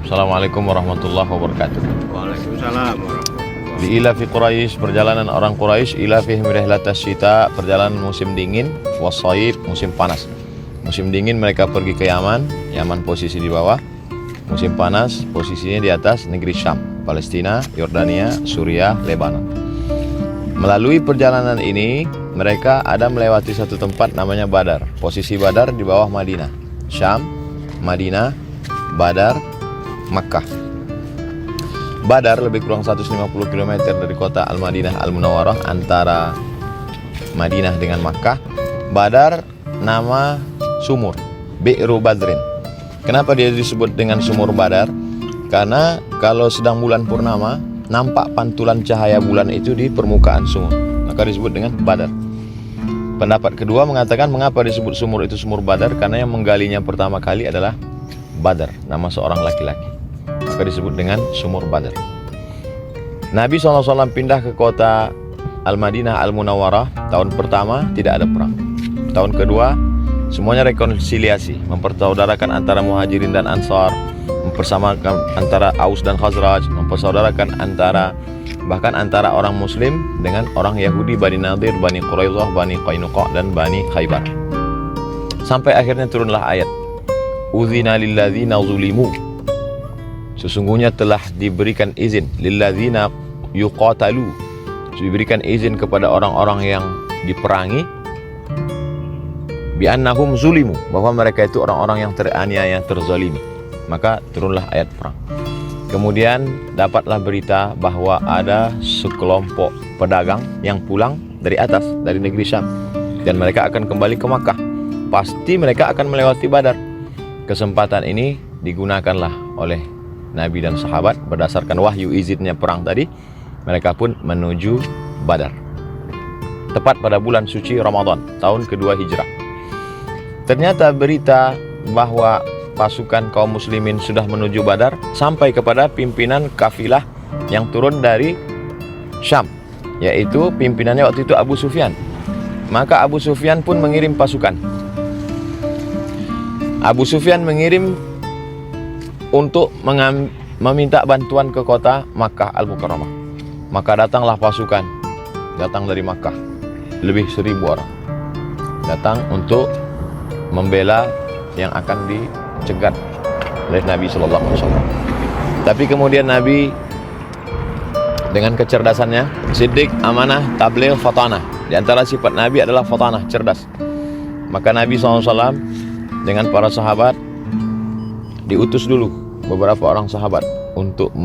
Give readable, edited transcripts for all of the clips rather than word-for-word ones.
Assalamualaikum warahmatullahi wabarakatuh. Waalaikumsalam warahmatullahi. Liila fi Quraisy, perjalanan orang Quraisy, ila fihim rihlatas syita, perjalanan musim dingin, wasayib, musim panas. Musim dingin mereka pergi ke Yaman, Yaman posisi di bawah. Musim panas posisinya di atas negeri Syam, Palestina, Yordania, Suriah, Lebanon. Melalui perjalanan ini mereka ada melewati satu tempat namanya Badar. Posisi Badar di bawah Madinah. Syam, Madinah, Badar, Makkah. Badar lebih kurang 150 km dari kota Al-Madinah Al-Munawwarah, antara Madinah dengan Makkah. Badar nama sumur, Bi'ru Badrin. Kenapa dia disebut dengan sumur Badar? Karena kalau sedang bulan purnama, nampak pantulan cahaya bulan itu di permukaan sumur, maka disebut dengan Badar. Pendapat kedua mengatakan mengapa disebut sumur itu sumur Badar, karena yang menggalinya pertama kali adalah Badar, nama seorang laki-laki, maka disebut dengan sumur Badar. Nabi SAW pindah ke kota Al-Madinah Al-Munawwarah. Tahun pertama tidak ada perang. Tahun kedua semuanya rekonsiliasi, mempersaudarakan antara Muhajirin dan Ansar, mempersamakan antara Aus dan Khazraj, mempersaudarakan bahkan antara orang Muslim dengan orang Yahudi, Bani Nadir, Bani Quraidah, Bani Qainuqa, dan Bani Khaybar. Sampai akhirnya turunlah ayat, Udzina lilladzina zulimu, sesungguhnya telah diberikan izin, lilladzina yuqatalu, diberikan izin kepada orang-orang yang diperangi, bi'annahum zulimu, bahwa mereka itu orang-orang yang teraniaya, terzalimi. Maka turunlah ayat perang. Kemudian dapatlah berita bahwa ada sekelompok pedagang yang pulang dari atas, dari negeri Syam, dan mereka akan kembali ke Makkah. Pasti mereka akan melewati Badar. Kesempatan ini digunakanlah oleh Nabi dan sahabat berdasarkan wahyu izinnya perang tadi. Mereka pun menuju Badar. Tepat pada bulan suci Ramadan, tahun kedua Hijrah. Ternyata berita bahwa pasukan kaum muslimin sudah menuju Badar sampai kepada pimpinan kafilah yang turun dari Syam, yaitu pimpinannya waktu itu Abu Sufyan. Maka Abu Sufyan pun mengirim pasukan. Abu Sufyan mengirim untuk meminta bantuan ke kota Makkah Al-Mukarramah. Maka datanglah pasukan, datang dari Makkah, lebih 1000 orang, datang untuk membela yang akan dicegat oleh Nabi SAW. Tapi kemudian Nabi dengan kecerdasannya, siddiq, amanah, tabligh, fatanah. Di antara sifat Nabi adalah fatanah, cerdas. Maka Nabi SAW dengan para sahabat diutus dulu beberapa orang sahabat untuk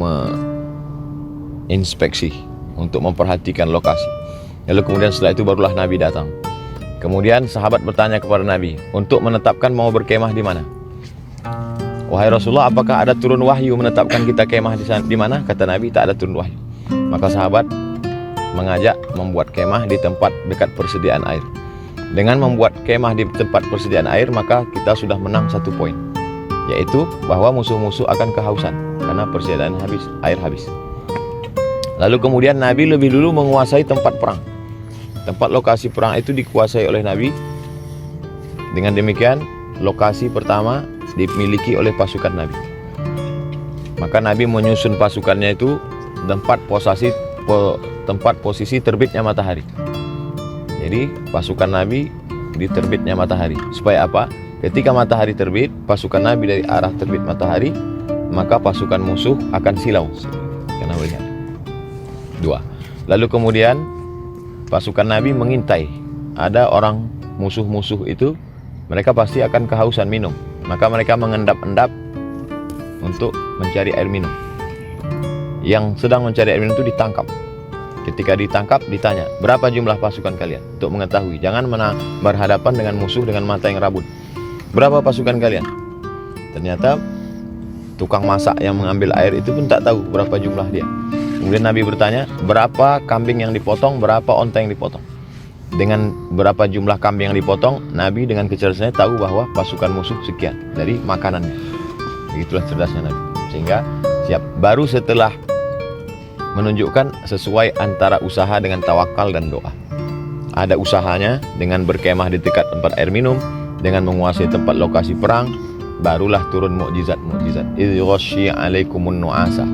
menginspeksi, untuk memperhatikan lokasi. Lalu kemudian setelah itu barulah Nabi datang. Kemudian sahabat bertanya kepada Nabi untuk menetapkan mau berkemah di mana. Wahai Rasulullah, apakah ada turun wahyu menetapkan kita kemah di mana? Kata Nabi, tak ada turun wahyu. Maka sahabat mengajak membuat kemah di tempat dekat persediaan air. Dengan membuat kemah di tempat persediaan air, maka kita sudah menang 1 poin, yaitu bahwa musuh-musuh akan kehausan karena persediaan air habis. Lalu kemudian Nabi lebih dulu menguasai tempat perang. Tempat lokasi perang itu dikuasai oleh Nabi. Dengan demikian lokasi pertama dimiliki oleh pasukan Nabi. Maka Nabi menyusun pasukannya itu tempat posisi terbitnya matahari. Jadi pasukan Nabi di terbitnya matahari. Supaya apa? Ketika matahari terbit, pasukan Nabi dari arah terbit matahari, maka pasukan musuh akan silau karena melihat. 2. Lalu kemudian pasukan Nabi mengintai. Ada orang musuh-musuh itu, mereka pasti akan kehausan minum. Maka mereka mengendap-endap untuk mencari air minum. Yang sedang mencari air minum itu ditangkap. Ketika ditangkap, ditanya, berapa jumlah pasukan kalian? Untuk mengetahui, jangan berhadapan dengan musuh dengan mata yang rabun. Berapa pasukan kalian? Ternyata tukang masak yang mengambil air itu pun tak tahu berapa jumlah dia. Kemudian Nabi bertanya, berapa kambing yang dipotong, berapa onta yang dipotong. Dengan berapa jumlah kambing yang dipotong, Nabi dengan kecerdasannya tahu bahwa pasukan musuh sekian dari makanannya. Begitulah cerdasnya Nabi. Sehingga siap. Baru setelah menunjukkan sesuai antara usaha dengan tawakal dan doa. Ada usahanya dengan berkemah di dekat tempat air minum, dengan menguasai tempat lokasi perang, barulah turun mukjizat. Idh ghashyi 'alaikumun nu'asa,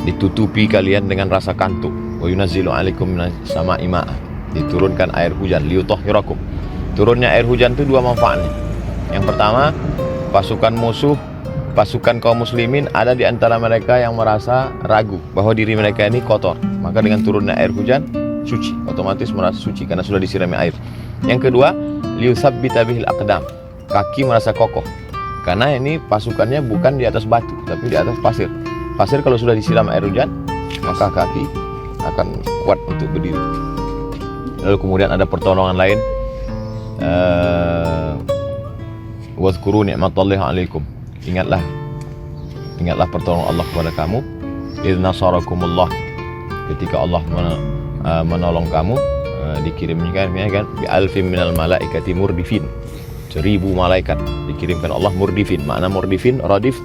ditutupi kalian dengan rasa kantuk. Wa yunazzilu 'alaikum minas sama'i ma'an, diturunkan air hujan. Liyutahhirakum, turunnya air hujan itu dua manfaatnya. Yang pertama, pasukan kaum muslimin ada di antara mereka yang merasa ragu bahwa diri mereka ini kotor, maka dengan turunnya air hujan suci, otomatis merasa suci karena sudah disirami air. Yang kedua, liyutsabbita bihil aqdam, kaki merasa kokoh karena ini pasukannya bukan di atas batu tapi di atas pasir. Pasir kalau sudah disiram air hujan maka kaki akan kuat untuk berdiri. Lalu kemudian ada pertolongan lain, wadhkuru ni'matallahi 'alaikum, ingatlah pertolongan Allah kepada kamu. Idz nasarakumullah, ketika Allah menolong kamu, dikirimkan kan bi alfin minal malaikati murdifin, 1000 malaikat dikirimkan Allah murdifin. Makna murdifin, radif,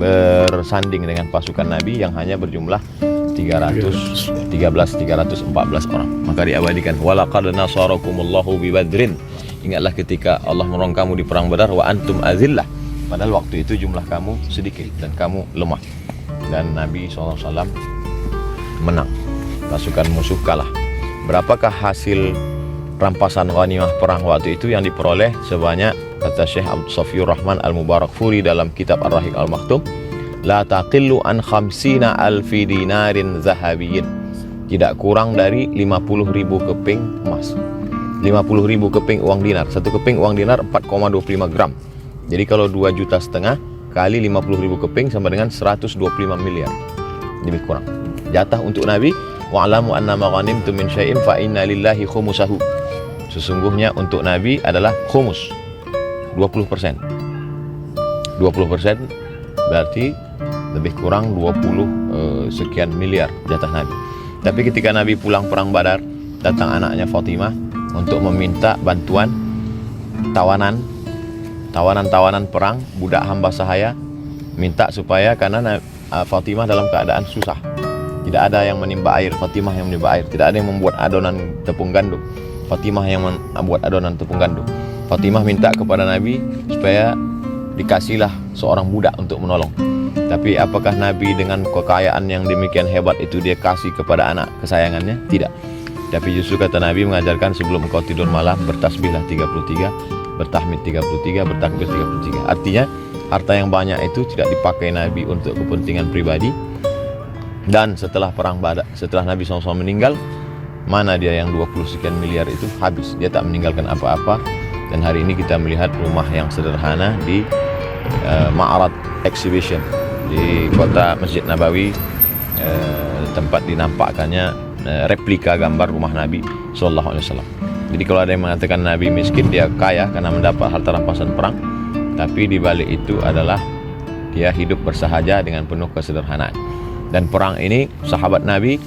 bersanding dengan pasukan Nabi yang hanya berjumlah 314 orang. Maka diabadikan, walaqad nasarakumullahu bi badrin, ingatlah ketika Allah menolong kamu di perang Badar, wa antum azillah, padahal waktu itu jumlah kamu sedikit dan kamu lemah, dan Nabi SAW menang, pasukan musuh kalah. Berapakah hasil rampasan ghanimah perang waktu itu yang diperoleh? Sebanyak, kata Syekh Safiur Rahman Al-Mubarakfuri dalam kitab Ar-Rahiq Al-Maktum, la taqillu an 50 alfi dinarin zahabiyyin, tidak kurang dari 50.000 keping emas. 50.000 keping uang dinar, satu keping uang dinar 4,25 gram. Jadi kalau 2,5 juta kali 50.000 keping sama dengan 125 miliar, lebih kurang. Jatah untuk Nabi, wa'lamu anna ma ghanimtum min syai'in fa inna lillahi khumusahu, sesungguhnya untuk Nabi adalah khumus, 20%. 20% berarti lebih kurang 20 sekian miliar jatah Nabi. Tapi ketika Nabi pulang perang Badar, datang anaknya Fatimah untuk meminta bantuan tawanan perang, budak hamba sahaya, minta supaya, karena Fatimah dalam keadaan susah, tidak ada yang menimba air, Fatimah yang menimba air, tidak ada yang membuat adonan tepung gandum, Fatimah yang membuat adonan tepung gandum. Fatimah minta kepada Nabi supaya dikasihlah seorang budak untuk menolong. Tapi apakah Nabi dengan kekayaan yang demikian hebat itu dia kasih kepada anak kesayangannya? Tidak. Tapi justru kata Nabi mengajarkan, sebelum engkau tidur malam bertasbihlah 33, bertahmid 33, bertakbir 33. Artinya harta yang banyak itu tidak dipakai Nabi untuk kepentingan pribadi. Dan setelah perang Badar, setelah Nabi SAW meninggal, mana dia yang 20 sekian miliar itu habis, dia tak meninggalkan apa-apa. Dan hari ini kita melihat rumah yang sederhana di Ma'rad Exhibition di kota Masjid Nabawi, tempat dinampakkannya replika gambar rumah Nabi SAW. Jadi kalau ada yang mengatakan Nabi miskin, dia kaya karena mendapat harta rampasan perang, tapi di balik itu adalah dia hidup bersahaja dengan penuh kesederhanaan. Dan perang ini, sahabat Nabi,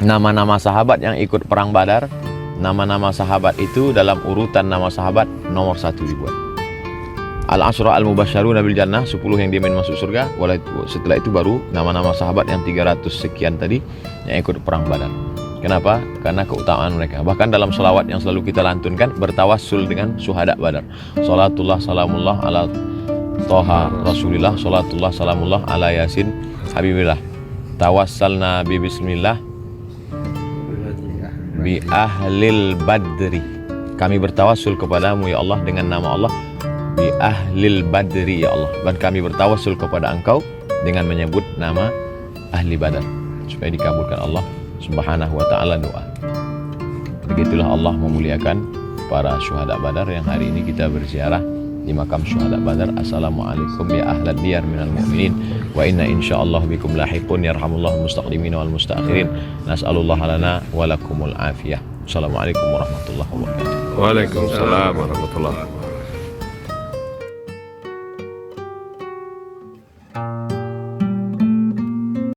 nama-nama sahabat yang ikut perang Badar, nama-nama sahabat itu dalam urutan nama sahabat nomor 1 dibuat. Al-Ashra Al-Mubasysyaruna bil Jannah, 10 yang dijamin masuk surga. Setelah itu baru nama-nama sahabat yang 300 sekian tadi yang ikut perang Badar. Kenapa? Karena keutamaan mereka. Bahkan dalam selawat yang selalu kita lantunkan, bertawassul dengan syuhada Badar. Salatullah salamullah ala Toha Rasulillah, salatullah salamullah ala Yasin Habibillah. Tawassalna bi bismillah bi ahlil badri. Kami bertawassul kepadamu ya Allah dengan nama Allah, bi ahlil badri ya Allah. Dan kami bertawassul kepada engkau dengan menyebut nama ahli Badar, supaya dikabulkan Allah Subhanahu wa ta'ala doa. Begitulah Allah memuliakan para syuhada Badar yang hari ini kita berziarah di makam syuhada Badar. Assalamualaikum ya ahlad diyar minal mu'minin wa inna insyaallah bikum lahiqun yarhamullahu mustaqdimin wal mustaakhirin. Nas'alullah lana wa lakumul afiyah. Assalamualaikum warahmatullahi wabarakatuh. Waalaikumsalam warahmatullahi wabarakatuh.